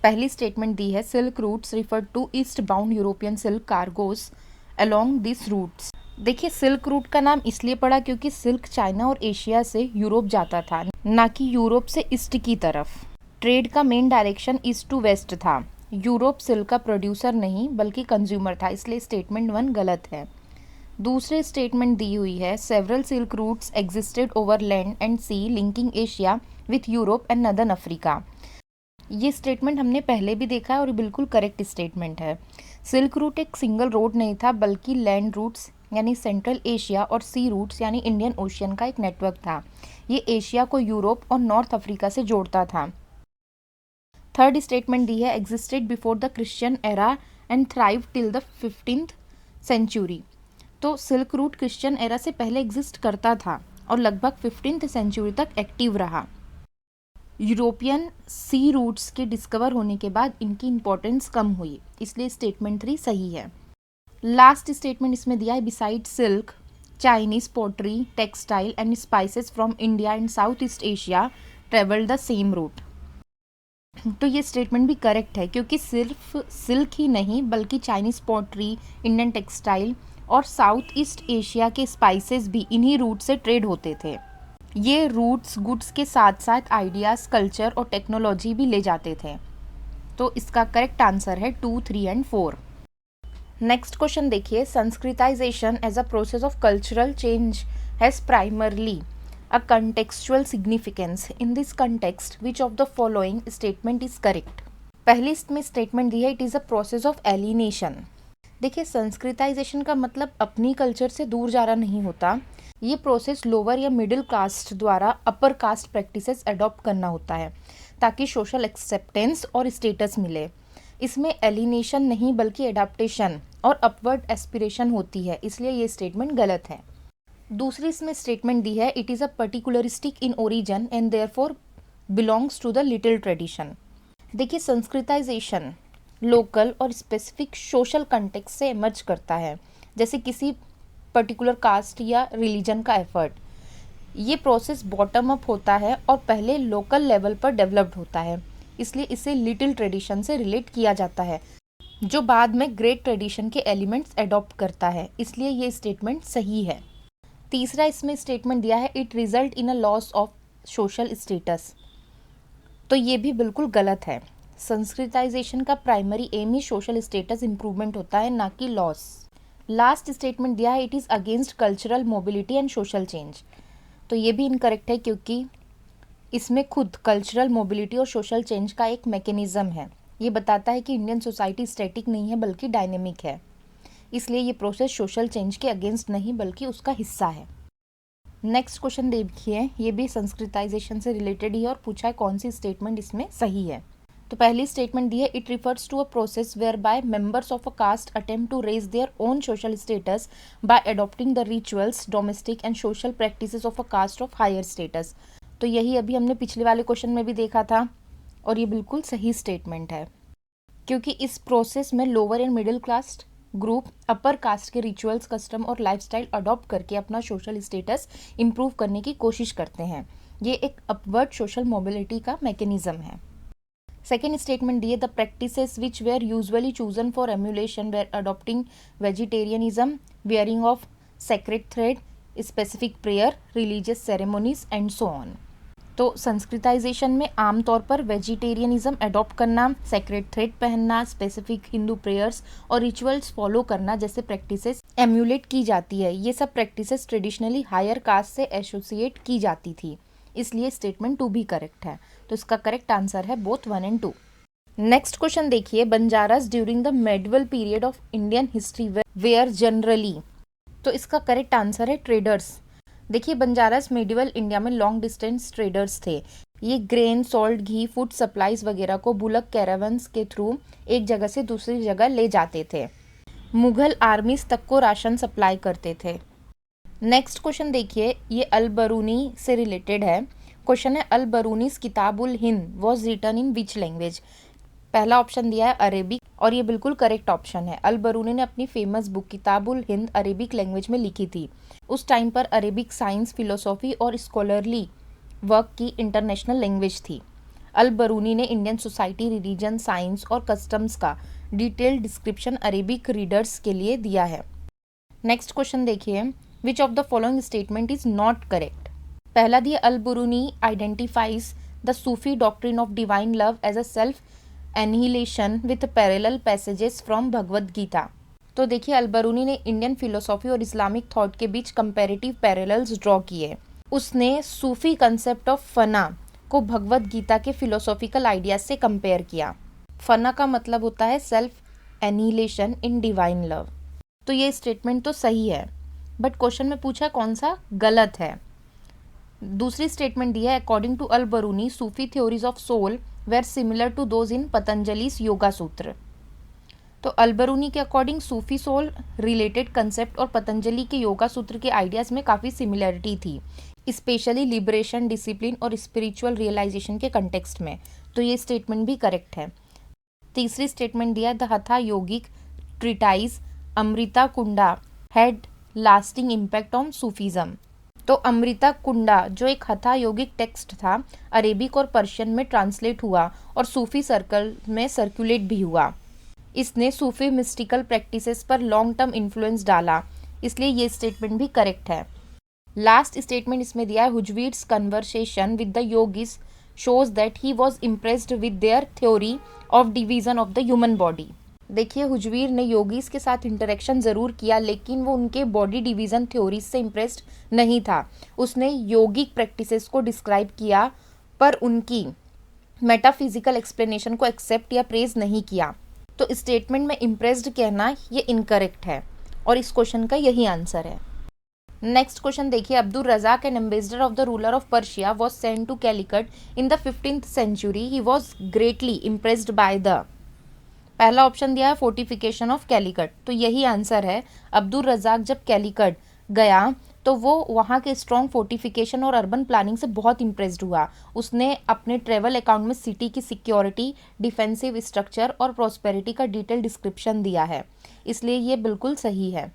Speaker 1: पहली स्टेटमेंट दी है silk routes refer to east bound European silk cargos along this routes. देखिए, silk route का नाम इसलिए पड़ा क्योंकि सिल्क चाइना और एशिया से यूरोप जाता था, ना कि यूरोप से ईस्ट की तरफ। ट्रेड का main direction east to west था। यूरोप सिल्क का प्रोड्यूसर नहीं बल्कि कंज्यूमर था, इसलिए स्टेटमेंट 1 गलत है। दूसरी स्टेटमेंट दी हुई है several silk routes existed over land and sea linking Asia with Europe and northern Africa. ये स्टेटमेंट हमने पहले भी देखा है और बिल्कुल करेक्ट स्टेटमेंट है। सिल्क रूट एक सिंगल रोड नहीं था, बल्कि लैंड रूट्स यानी सेंट्रल एशिया और सी रूट्स यानी इंडियन ओशियन का एक नेटवर्क था। ये एशिया को यूरोप और नॉर्थ अफ्रीका से जोड़ता था। थर्ड स्टेटमेंट दी है existed before the Christian era and thrive till the 15th century. तो सिल्क रूट क्रिश्चियन एरा से पहले एग्जिस्ट करता था और लगभग 15th सेंचुरी तक एक्टिव रहा। यूरोपियन सी रूट्स के डिस्कवर होने के बाद इनकी इंपॉर्टेंस कम हुई, इसलिए स्टेटमेंट 3 सही है। लास्ट स्टेटमेंट इसमें दिया है beside silk Chinese pottery textile and spices from India and south east Asia travelled the same route. तो ये स्टेटमेंट भी करेक्ट है, क्योंकि सिर्फ सिल्क ही नहीं बल्कि चाइनीज पोट्री, इंडियन टेक्सटाइल और साउथ ईस्ट एशिया के स्पाइसेस भी इन्हीं रूट से ट्रेड होते थे। ये रूट्स गुड्स के साथ साथ आइडियाज़, कल्चर और टेक्नोलॉजी भी ले जाते थे। तो इसका करेक्ट आंसर है 2, 3 एंड 4। नेक्स्ट क्वेश्चन देखिए, Sanskritization as a process of cultural change has primarily a contextual significance. In this context, which of the following statement is correct? पहली इसमें स्टेटमेंट दी है it is a process of alienation. देखिए, Sanskritisation का मतलब अपनी culture से दूर जाना नहीं होता। ये प्रोसेस लोअर या मिडिल कास्ट द्वारा अपर कास्ट प्रैक्टिसेस अडॉप्ट करना होता है ताकि सोशल एक्सेप्टेंस और स्टेटस मिले। इसमें एलिनेशन नहीं बल्कि एडाप्टेशन और अपवर्ड एस्पिरेशन होती है, इसलिए ये स्टेटमेंट गलत है। दूसरी इसमें स्टेटमेंट दी है it is a particularistic in origin and therefore belongs to the little tradition. देखिए, संस्कृताइजेशन लोकल और स्पेसिफिक सोशल कंटेक्स्ट से इमर्ज करता है, जैसे किसी पर्टिकुलर कास्ट या रिलीजन का एफर्ट। ये प्रोसेस बॉटम अप होता है और पहले लोकल लेवल पर डेवलप्ड होता है, इसलिए इसे लिटिल ट्रेडिशन से रिलेट किया जाता है जो बाद में ग्रेट ट्रेडिशन के एलिमेंट्स अडॉप्ट करता है, इसलिए ये स्टेटमेंट सही है। तीसरा इसमें स्टेटमेंट दिया है it result in a loss of social status. तो ये भी बिल्कुल गलत है। संस्कृताइजेशन का प्राइमरी एम ही सोशल स्टेटस इंप्रूवमेंट होता है, ना कि लॉस। लास्ट स्टेटमेंट दिया है it is against cultural mobility and social change. तो ये भी इनकरेक्ट है, क्योंकि इसमें खुद कल्चरल मोबिलिटी और सोशल चेंज का एक मैकेनिज्म है। ये बताता है कि इंडियन सोसाइटी स्टैटिक नहीं है बल्कि डायनेमिक है, इसलिए ये प्रोसेस सोशल चेंज के अगेंस्ट नहीं बल्कि उसका हिस्सा है। नेक्स्ट क्वेश्चन देखिए, ये भी संस्कृताइजेशन से रिलेटेड ही और पूछा है कौन सी स्टेटमेंट इसमें सही है। तो पहली स्टेटमेंट दी है it refers to a process whereby members of a caste attempt to raise their own social status by adopting the rituals, domestic and social practices of a caste of higher status. तो यही अभी हमने पिछले वाले question में भी देखा था और ये बिल्कुल सही स्टेटमेंट है, क्योंकि इस प्रोसेस में lower and middle class group upper caste के रिचुअल्स, कस्टम और लाइफस्टाइल अडॉप्ट करके अपना सोशल स्टेटस इम्प्रूव करने की कोशिश करते हैं। ये एक अपवर्ड सोशल मोबिलिटी का मैकेनिज्म है। सेकेंड स्टेटमेंट दिए, the practices which were usually chosen for emulation were adopting vegetarianism, wearing of sacred thread, specific prayer, religious ceremonies and so on. तो संस्कृताइजेशन में आमतौर पर वेजिटेरियनिज्म अडॉप्ट करना, sacred thread पहनना, specific Hindu prayers और rituals follow करना जैसे practices emulate की जाती है। ये सब प्रैक्टिसेस ट्रेडिशनली हायर कास्ट से एसोसिएट की जाती थी, इसलिए स्टेटमेंट 2 भी करेक्ट है। तो इसका करेक्ट आंसर है बोथ 1 and 2। नेक्स्ट क्वेश्चन देखिए, Banjaras during the medieval period of Indian history were generally. तो इसका करेक्ट आंसर है ट्रेडर्स। देखिए, बंजारास मेडिवल इंडिया में लॉन्ग डिस्टेंस ट्रेडर्स थे। ये ग्रेन, सॉल्ट, घी, फूड सप्लाईज वगैरह को बुलक कैरावंस के थ्रू एक जगह से दूसरी जगह ले जाते थे। मुगल आर्मीज तक को राशन सप्लाई करते थे। नेक्स्ट क्वेश्चन देखिए, ये अल बरूनी से रिलेटेड है। क्वेश्चन है, Al Biruni's Kitabul Hind was written in which language. पहला ऑप्शन दिया है अरेबिक, और ये बिल्कुल करेक्ट ऑप्शन है। अल बरूनी ने अपनी famous book Kitabul Hind Arabic language में लिखी थी। उस टाइम पर अरेबिक साइंस, फिलोसॉफी और स्कॉलरली वर्क की इंटरनेशनल लैंग्वेज थी। अल बरूनी ने इंडियन सोसाइटी, रिलीजन, साइंस और कस्टम्स का डिटेल्ड डिस्क्रिप्शन अरेबिक रीडर्स के लिए दिया है। नेक्स्ट क्वेश्चन देखिए, which of the following statement is not correct. पहला दिया, Al Biruni identifies the Sufi doctrine of divine love as a self annihilation with parallel passages from Bhagavad Gita. तो देखिए, Al Biruni ने इंडियन फिलोसॉफी और Islamic thought के बीच comparative parallels draw किए। उसने सूफी कंसेप्ट ऑफ फना को भगवद गीता के फिलोसॉफिकल आइडियाज से कंपेयर किया। फना का मतलब होता है self annihilation in divine love. तो ये स्टेटमेंट तो सही है, बट क्वेश्चन में पूछा कौन सा गलत है। दूसरी स्टेटमेंट दी है, according to Al Biruni Sufi theories of soul were similar to those in Patanjali's yoga Sutra. तो अल बरूनी के according Sufi soul related concept और पतंजलि के योगा सूत्र के आइडियाज में काफ़ी सिमिलरिटी थी, स्पेशली लिबरेशन, डिसिप्लिन और स्पिरिचुअल रियलाइजेशन के कंटेक्स्ट में। तो ये स्टेटमेंट भी करेक्ट है। तीसरी स्टेटमेंट दिया, the hatha yogic treatise Amrita Kunda had lasting impact on Sufism. तो अमृता कुंडा जो एक हथा योगिक टेक्स्ट था, अरेबिक और पर्शियन में ट्रांसलेट हुआ और सूफी सर्कल में सर्कुलेट भी हुआ। इसने सूफी मिस्टिकल प्रैक्टिसेस पर लॉन्ग टर्म इन्फ्लुएंस डाला, इसलिए ये स्टेटमेंट भी करेक्ट है। लास्ट स्टेटमेंट इसमें दिया है, Hujwiri's conversation with the yogis shows that he was impressed with their theory of division of the human body. देखिए, हुजवीर ने योगीज के साथ इंटरेक्शन ज़रूर किया, लेकिन वो उनके बॉडी डिवीज़न थ्योरीज से इम्प्रेस्ड नहीं था। उसने योगिक प्रैक्टिसेस को डिस्क्राइब किया, पर उनकी मेटाफिजिकल एक्सप्लेनेशन को एक्सेप्ट या प्रेज नहीं किया। तो स्टेटमेंट में इम्प्रेस्ड कहना ये इनकरेक्ट है, और इस क्वेश्चन का यही आंसर है। नेक्स्ट क्वेश्चन देखिए, Abdul Razzaq an ambassador of the ruler of Persia was sent to Calicut in the 15th century। He was greatly impressed by the. पहला ऑप्शन दिया है फोर्टिफिकेशन ऑफ कैलिकट, तो यही आंसर है। अब्दुल रज़ाक जब कैलिकट गया तो वो वहाँ के स्ट्रॉन्ग फोर्टिफिकेशन और अर्बन प्लानिंग से बहुत इम्प्रेस्ड हुआ। उसने अपने ट्रेवल अकाउंट में सिटी की सिक्योरिटी, डिफेंसिव स्ट्रक्चर और प्रॉस्पेरिटी का डिटेल डिस्क्रिप्शन दिया है, इसलिए ये बिल्कुल सही है।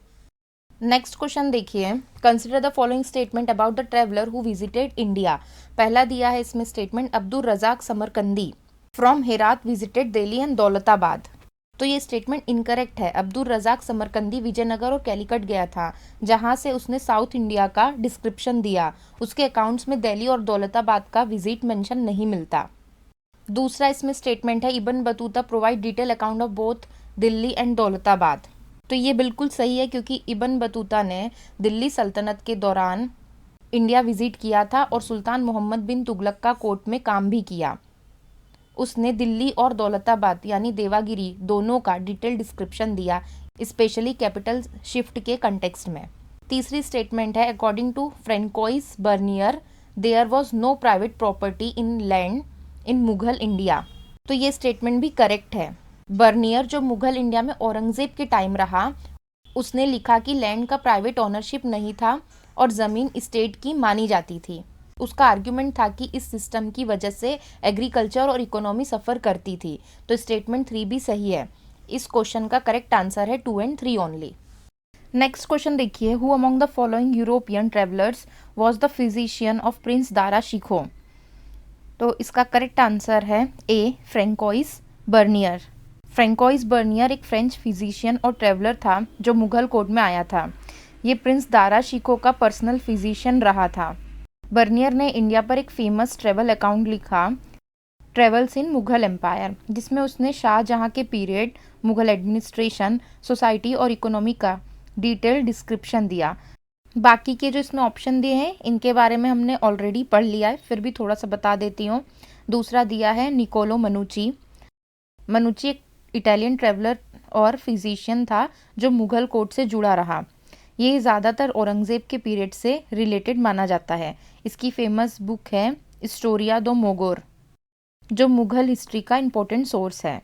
Speaker 1: नेक्स्ट क्वेश्चन देखिए, consider the following statement about the traveller who visited India. पहला दिया है इसमें statement, Abdul Razzaq Samarqandi from Herat visited Delhi and Daulatabad. तो ये स्टेटमेंट इनकरेक्ट है। अब्दुल रज़ाक समरकंदी विजयनगर और कैलिकट गया था, जहां से उसने साउथ इंडिया का डिस्क्रिप्शन दिया। उसके अकाउंट्स में दिल्ली और दौलताबाद का विजिट मेंशन नहीं मिलता। दूसरा इसमें स्टेटमेंट है, Ibn Battuta provide detail account of both Delhi and Daulatabad. तो ये बिल्कुल सही है, क्योंकि इब्न बतूता ने दिल्ली सल्तनत के दौरान इंडिया विजिट किया था और सुल्तान मोहम्मद बिन तुगलक का कोर्ट में काम भी किया। उसने दिल्ली और दौलताबाद यानी देवागिरी दोनों का डिटेल डिस्क्रिप्शन दिया, स्पेशली कैपिटल शिफ्ट के कंटेक्स्ट में। तीसरी स्टेटमेंट है, according to Francois Bernier there was no private property in land in Mughal India. तो ये स्टेटमेंट भी करेक्ट है। बर्नियर जो मुगल इंडिया में औरंगजेब के टाइम रहा, उसने लिखा कि लैंड का प्राइवेट ओनरशिप नहीं था और ज़मीन स्टेट की मानी जाती थी। उसका आर्ग्यूमेंट था कि इस सिस्टम की वजह से एग्रीकल्चर और इकोनॉमी सफ़र करती थी। तो स्टेटमेंट 3 भी सही है। इस क्वेश्चन का करेक्ट आंसर है 2 and 3 ओनली। नेक्स्ट क्वेश्चन देखिए, who among the following European travellers was the physician of Prince Dara Shikoh. तो इसका करेक्ट आंसर है ए, फ्रेंकोइस बर्नियर। फ्रेंकोइस बर्नियर एक फ्रेंच फिजिशियन और ट्रेवलर था जो मुगल कोर्ट में आया था। ये प्रिंस दारा शिकोह का पर्सनल फिजिशियन रहा था। बर्नियर ने इंडिया पर एक फेमस ट्रैवल अकाउंट लिखा, ट्रेवल्स इन मुगल एम्पायर, जिसमें उसने शाहजहाँ के पीरियड, मुगल एडमिनिस्ट्रेशन, सोसाइटी और इकोनॉमी का डिटेल डिस्क्रिप्शन दिया। बाकी के जो इसमें ऑप्शन दिए हैं इनके बारे में हमने ऑलरेडी पढ़ लिया है, फिर भी थोड़ा सा बता देती हूँ। दूसरा दिया है निकोलो मनुची। मनुची एक इटालियन ट्रैवलर और फिजिशियन था जो मुगल कोर्ट से जुड़ा रहा। ये ज़्यादातर औरंगज़ेब के पीरियड से रिलेटेड माना जाता है। इसकी फेमस बुक है स्टोरिया दो मोगोर, जो मुगल हिस्ट्री का इम्पोर्टेंट सोर्स है।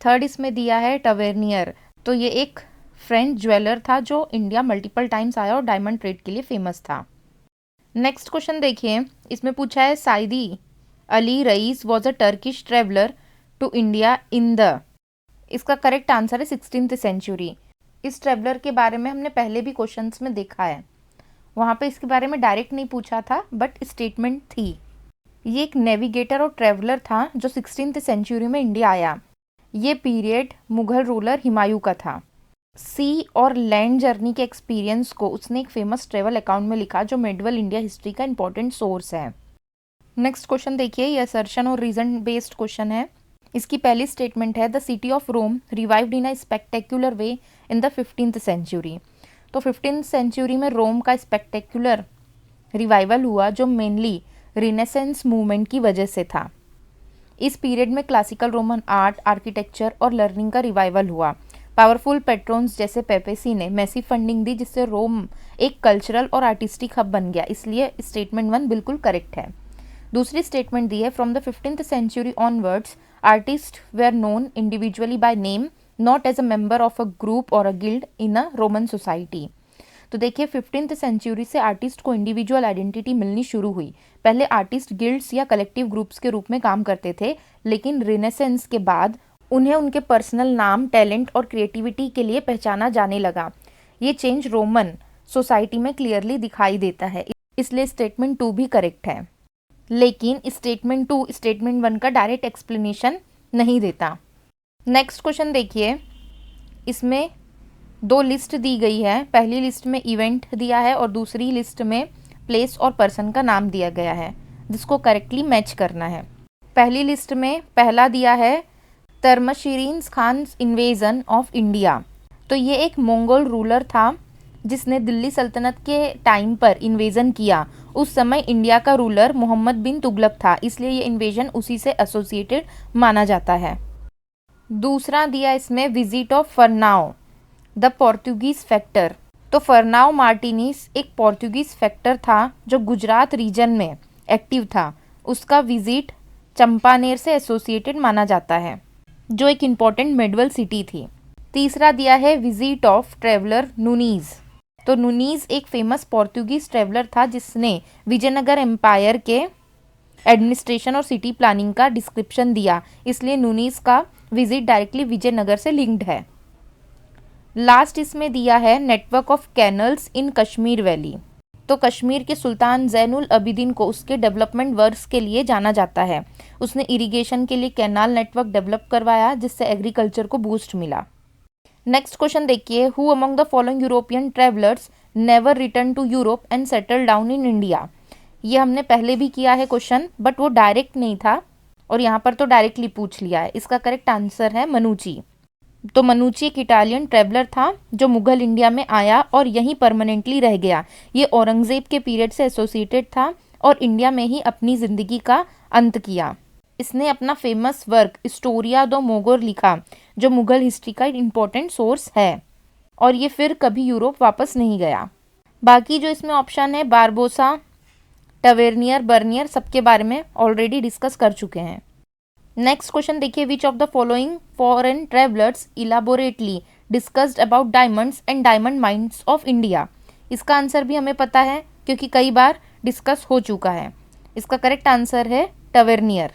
Speaker 1: थर्ड इसमें दिया है टवेर्नियर। तो ये एक फ्रेंच ज्वेलर था जो इंडिया मल्टीपल टाइम्स आया और डायमंड ट्रेड के लिए फेमस था। नेक्स्ट क्वेश्चन देखिए, इसमें पूछा है Sidi Ali Reis was a Turkish traveller to India in the. इसका करेक्ट आंसर है 16th सेंचुरी। इस ट्रेवलर के बारे में हमने पहले भी क्वेश्चंस में देखा है, वहाँ पे इसके बारे में डायरेक्ट नहीं पूछा था बट स्टेटमेंट थी। ये एक नेविगेटर और ट्रेवलर था जो 16th सेंचुरी में इंडिया आया। ये पीरियड मुगल रूलर हुमायूं का था। सी और लैंड जर्नी के एक्सपीरियंस को उसने एक फेमस ट्रेवल अकाउंट में लिखा जो मेडिवल इंडिया हिस्ट्री का इंपॉर्टेंट सोर्स है। नेक्स्ट क्वेश्चन देखिए, ये असर्शन और रीजन बेस्ड क्वेश्चन है। इसकी पहली स्टेटमेंट है the city of Rome revived in a spectacular way in the 15th century. तो 15th सेंचुरी में रोम का स्पेक्टेक्युलर रिवाइवल हुआ जो मेनली रिनेसेंस मूवमेंट की वजह से था। इस पीरियड में क्लासिकल रोमन आर्ट, आर्किटेक्चर और लर्निंग का रिवाइवल हुआ। पावरफुल पेट्रोन्स जैसे पेपेसी ने मैसिव फंडिंग दी जिससे रोम एक कल्चरल और आर्टिस्टिक हब बन गया। इसलिए स्टेटमेंट 1 बिल्कुल करेक्ट है। दूसरी स्टेटमेंट दी है from the 15th century onwards artist were known individually by name not as a member of a group और a guild in a Roman society. तो देखिए 15th सेंचुरी से आर्टिस्ट को इंडिविजुअल आइडेंटिटी मिलनी शुरू हुई। पहले आर्टिस्ट गिल्ड्स या कलेक्टिव ग्रुप्स के रूप में काम करते थे, लेकिन रिनेसेंस के बाद उन्हें उनके पर्सनल नाम, टैलेंट और क्रिएटिविटी के लिए पहचाना जाने लगा। ये चेंज रोमन सोसाइटी में क्लियरली दिखाई देता है, इसलिए स्टेटमेंट 2 भी करेक्ट है। लेकिन स्टेटमेंट 2 स्टेटमेंट 1 का डायरेक्ट एक्सप्लेनेशन नहीं देता। नेक्स्ट क्वेश्चन देखिए, इसमें 2 लिस्ट दी गई है। पहली लिस्ट में इवेंट दिया है और दूसरी लिस्ट में प्लेस और पर्सन का नाम दिया गया है, जिसको करेक्टली मैच करना है। पहली लिस्ट में पहला दिया है तरमशीरीन खान्स इन्वेजन ऑफ इंडिया। तो ये एक मंगोल रूलर था जिसने दिल्ली सल्तनत के टाइम पर इन्वेजन किया। उस समय इंडिया का रूलर मोहम्मद बिन तुगलक था, इसलिए ये इन्वेजन उसी से एसोसिएटेड माना जाता है। दूसरा दिया इसमें visit of Fernao the Portuguese factor. तो फरनाओ मार्टिनिस एक पोर्तुगीज फैक्टर था जो गुजरात रीजन में एक्टिव था। उसका विजिट चंपानेर से एसोसिएटेड माना जाता है, जो एक इम्पॉर्टेंट मेडवल सिटी थी। तीसरा दिया है विजिट ऑफ ट्रेवलर नुनीज। तो नुनीज एक फेमस पोर्तुगीज ट्रेवलर था जिसने विजयनगर एम्पायर के एडमिनिस्ट्रेशन और सिटी प्लानिंग का डिस्क्रिप्शन दिया, इसलिए नुनीज का विजिट डायरेक्टली विजयनगर से लिंक्ड है। लास्ट इसमें दिया है network of canals in Kashmir valley. तो कश्मीर के सुल्तान जैनुल अबिदीन को उसके डेवलपमेंट वर्क्स के लिए जाना जाता है। उसने इरिगेशन के लिए कैनाल नेटवर्क डेवलप करवाया जिससे एग्रीकल्चर को बूस्ट मिला। नेक्स्ट क्वेश्चन देखिए, who among the following European travellers never return to Europe and settle down in India. ये हमने पहले भी किया है क्वेश्चन, बट वो डायरेक्ट नहीं था और यहाँ पर तो डायरेक्टली पूछ लिया है। इसका करेक्ट आंसर है मनुची। तो मनुची एक इटालियन ट्रेवलर था जो मुगल इंडिया में आया और यहीं परमानेंटली रह गया। ये औरंगजेब के पीरियड से एसोसिएटेड था और इंडिया में ही अपनी ज़िंदगी का अंत किया। इसने अपना फेमस वर्क स्टोरिया दो मोगोर लिखा जो मुगल हिस्ट्री का इम्पोर्टेंट सोर्स है, और ये फिर कभी यूरोप वापस नहीं गया। बाकी जो इसमें ऑप्शन है बारबोसा, टवेर्नियर, बर्नियर, सबके बारे में ऑलरेडी डिस्कस कर चुके हैं। नेक्स्ट क्वेश्चन देखिए, which of the following foreign travellers elaborately discussed about diamonds and diamond mines of India. इसका आंसर भी हमें पता है क्योंकि कई बार डिस्कस हो चुका है। इसका करेक्ट आंसर है टवेर्नियर।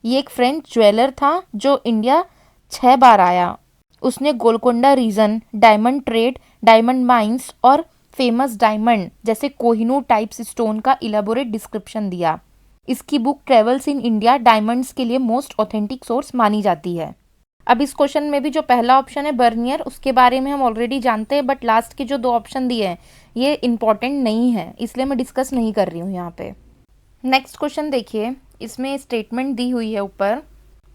Speaker 1: ये एक फ्रेंच ज्वेलर था जो इंडिया 6 बार आया। उसने Golconda region, diamond trade, diamond mines और फेमस डायमंड जैसे कोहिनूर टाइप्स स्टोन का इलेबोरेट डिस्क्रिप्शन दिया। इसकी book travels in India diamonds के लिए मोस्ट ऑथेंटिक सोर्स मानी जाती है। अब इस क्वेश्चन में भी जो पहला ऑप्शन है बर्नियर, उसके बारे में हम ऑलरेडी जानते हैं, बट लास्ट के जो 2 ऑप्शन दिए हैं ये इंपॉर्टेंट नहीं है, इसलिए मैं डिस्कस नहीं कर रही हूँ यहाँ पे। नेक्स्ट क्वेश्चन देखिए, इसमें स्टेटमेंट दी हुई है ऊपर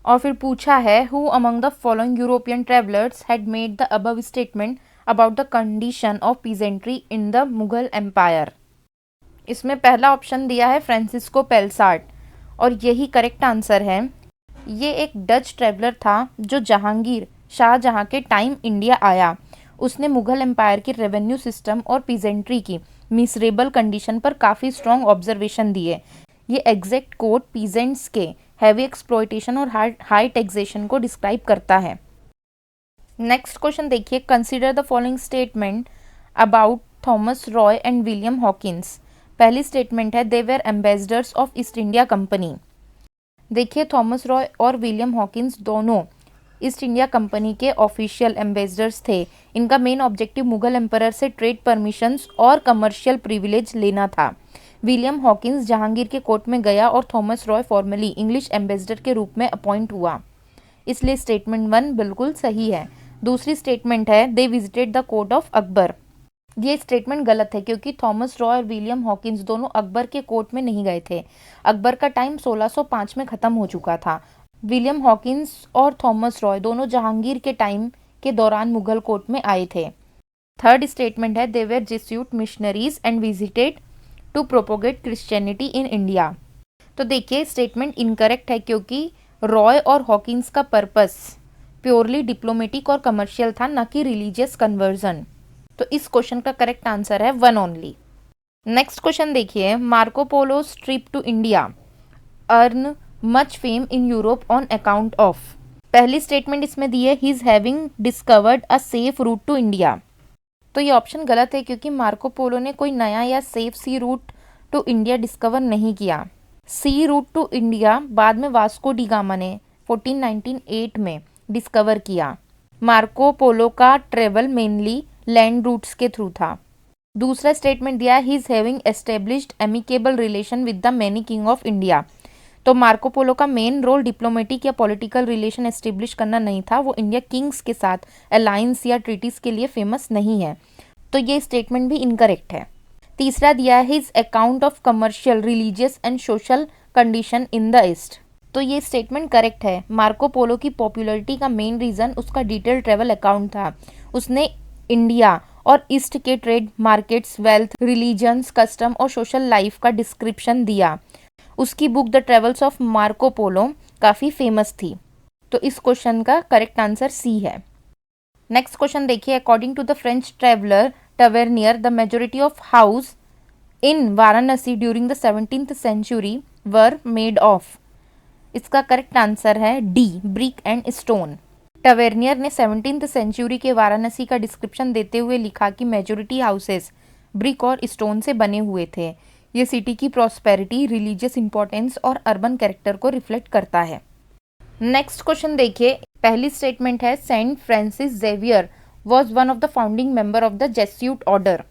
Speaker 1: और फिर पूछा है who among the following European travellers had made the above statement about the condition of peasantry in the Mughal empire. इसमें पहला ऑप्शन दिया है फ्रांसिस्को पेलसार्ट और यही करेक्ट आंसर है। ये एक डच ट्रेवलर था जो जहांगीर शाहजहां के टाइम इंडिया आया। उसने मुगल एम्पायर के रेवेन्यू सिस्टम और पीजेंट्री की मिसरेबल कंडीशन पर काफ़ी स्ट्रॉन्ग ऑब्जर्वेशन दिए। ये एग्जैक्ट कोड पीजेंट्स के हैवी एक्सप्लॉयटेशन और हाई टैक्सेशन को डिस्क्राइब करता है। नेक्स्ट क्वेश्चन देखिए, consider the following statement about Thomas Roy and William Hawkins. पहली स्टेटमेंट है they where ambassadors of east India company. देखिए थॉमस रॉय और विलियम हॉकिंस दोनों ईस्ट इंडिया कंपनी के ऑफिशियल एम्बेसडर्स थे। इनका मेन ऑब्जेक्टिव मुगल एम्परर से ट्रेड परमिशंस और कमर्शियल प्रिविलेज लेना था। विलियम हॉकिंस जहांगीर के कोर्ट में गया और Thomas Roy formally English ambassador के रूप में अपॉइंट हुआ, इसलिए स्टेटमेंट 1 बिल्कुल सही है। दूसरी स्टेटमेंट है they visited the court of Akbar. ये स्टेटमेंट गलत है क्योंकि थॉमस रॉय और विलियम हॉकिंस दोनों अकबर के कोर्ट में नहीं गए थे। अकबर का टाइम 1605 में ख़त्म हो चुका था। विलियम हॉकिंस और थॉमस रॉय दोनों जहांगीर के टाइम के दौरान मुगल कोर्ट में आए थे। थर्ड स्टेटमेंट है they were Jesuit missionaries and visited to propagate Christianity in India. तो देखिए स्टेटमेंट इनकरेक्ट है क्योंकि रॉय और हॉकिंस का पर्पस प्योरली डिप्लोमेटिक और कमर्शियल था, न कि रिलीजियस कन्वर्जन। तो इस क्वेश्चन का करेक्ट आंसर है 1 ओनली। नेक्स्ट क्वेश्चन देखिए, Marco Polo's trip to India earn much fame in Europe on account of. पहली स्टेटमेंट इसमें दी है he is having discovered a safe route to India. तो ये ऑप्शन गलत है क्योंकि मार्को पोलो ने कोई नया या safe C root to India discover नहीं किया। सी रूट टू इंडिया बाद में वास्को डी गामा ने 1498 में डिस्कवर किया। मार्को पोलो का ट्रेवल मेनली लैंड रूट्स के थ्रू था। दूसरा स्टेटमेंट दिया ही is having established amicable relation with the many king of India. तो मार्को पोलो का मेन रोल डिप्लोमेटिक या पॉलिटिकल रिलेशन एस्टेब्लिश करना नहीं था, वो इंडिया किंग्स के साथ अलायंस या ट्रीटीज के लिए फेमस नहीं है। तो ये स्टेटमेंट भी इनकरेक्ट है। तीसरा दिया है his account of commercial, religious and social condition in the east. तो ये स्टेटमेंट करेक्ट है। मार्को पोलो की पॉपुलैरिटी का मेन रीजन उसका डिटेल ट्रेवल अकाउंट था। उसने इंडिया और ईस्ट के trade markets, wealth, religions, custom और सोशल लाइफ का डिस्क्रिप्शन दिया। उसकी book the travels of Marco Polo काफ़ी फेमस थी। तो इस क्वेश्चन का करेक्ट आंसर सी है। नेक्स्ट क्वेश्चन देखिए, according to the French traveller Tavernier the majority of house in Varanasi during the 17th century were made of. इसका correct answer है D, brick and stone. Tavernier ने 17th century के वाराणसी का description देते हुए लिखा कि मेजोरिटी हाउसेस ब्रिक और स्टोन से बने हुए थे। ये सिटी की प्रॉस्पेरिटी, रिलीजियस इंपॉर्टेंस और अर्बन कैरेक्टर को रिफ्लेक्ट करता है। नेक्स्ट क्वेश्चन देखिए, पहली स्टेटमेंट है Saint Francis Xavier was one of the founding member of the Jesuit order.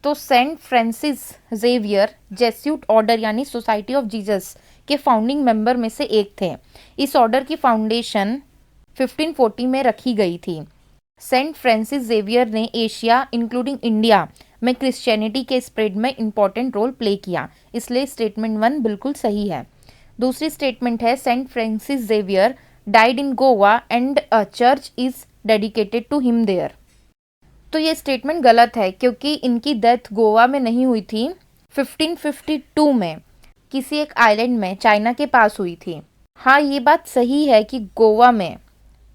Speaker 1: तो Saint Francis Xavier Jesuit order यानी सोसाइटी ऑफ जीसस के फाउंडिंग मेंबर में से एक थे। इस ऑर्डर की फाउंडेशन 1540 में रखी गई थी। सेंट फ्रांसिस जेवियर ने एशिया इंक्लूडिंग इंडिया में क्रिश्चियनिटी के स्प्रेड में इंपॉर्टेंट रोल प्ले किया, इसलिए स्टेटमेंट 1 बिल्कुल सही है। दूसरी स्टेटमेंट है Saint Francis Xavier died in Goa and a church is dedicated to him there. तो ये स्टेटमेंट गलत है क्योंकि इनकी डेथ गोवा में नहीं हुई थी, 1552 में किसी एक आइलैंड में चाइना के पास हुई थी। हाँ, ये बात सही है कि गोवा में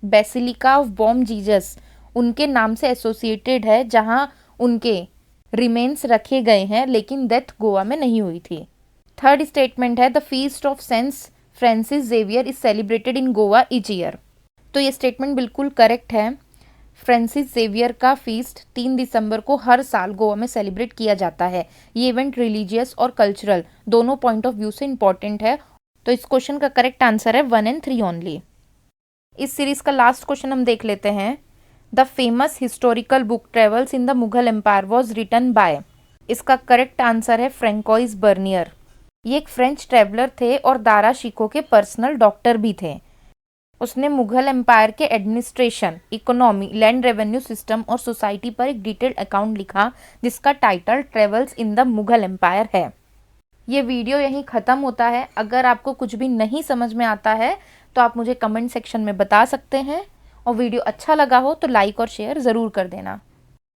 Speaker 1: बेसिलिका ऑफ बॉम जीसस उनके नाम से एसोसिएटेड है, जहां उनके रिमेन्स रखे गए हैं, लेकिन डेथ गोवा में नहीं हुई थी। थर्ड स्टेटमेंट है the feast of Saint Francis Xavier is celebrated in Goa each year. तो ये स्टेटमेंट बिल्कुल करेक्ट है। फ्रांसिस जेवियर का फीस्ट 3 दिसंबर को हर साल गोवा में सेलिब्रेट किया जाता है। ये इवेंट रिलीजियस और कल्चरल दोनों पॉइंट ऑफ व्यू से इम्पॉर्टेंट है। तो इस क्वेश्चन का करेक्ट आंसर है 1 and 3 ओनली। इस सीरीज का लास्ट क्वेश्चन हम देख लेते हैं। The famous historical book travels in the Mughal empire was written by. इसका करेक्ट आंसर है फ्रेंकोइस बर्नियर। ये एक फ्रेंच ट्रेवलर थे और दारा शिकोह के पर्सनल डॉक्टर भी थे। उसने मुगल एम्पायर के administration, economy, land revenue system और सोसाइटी पर एक डिटेल्ड अकाउंट लिखा जिसका title travels in the Mughal empire है। ये वीडियो यहीं ख़त्म होता है। अगर आपको कुछ भी नहीं समझ में आता है तो आप मुझे कमेंट सेक्शन में बता सकते हैं और वीडियो अच्छा लगा हो तो लाइक और शेयर ज़रूर कर देना।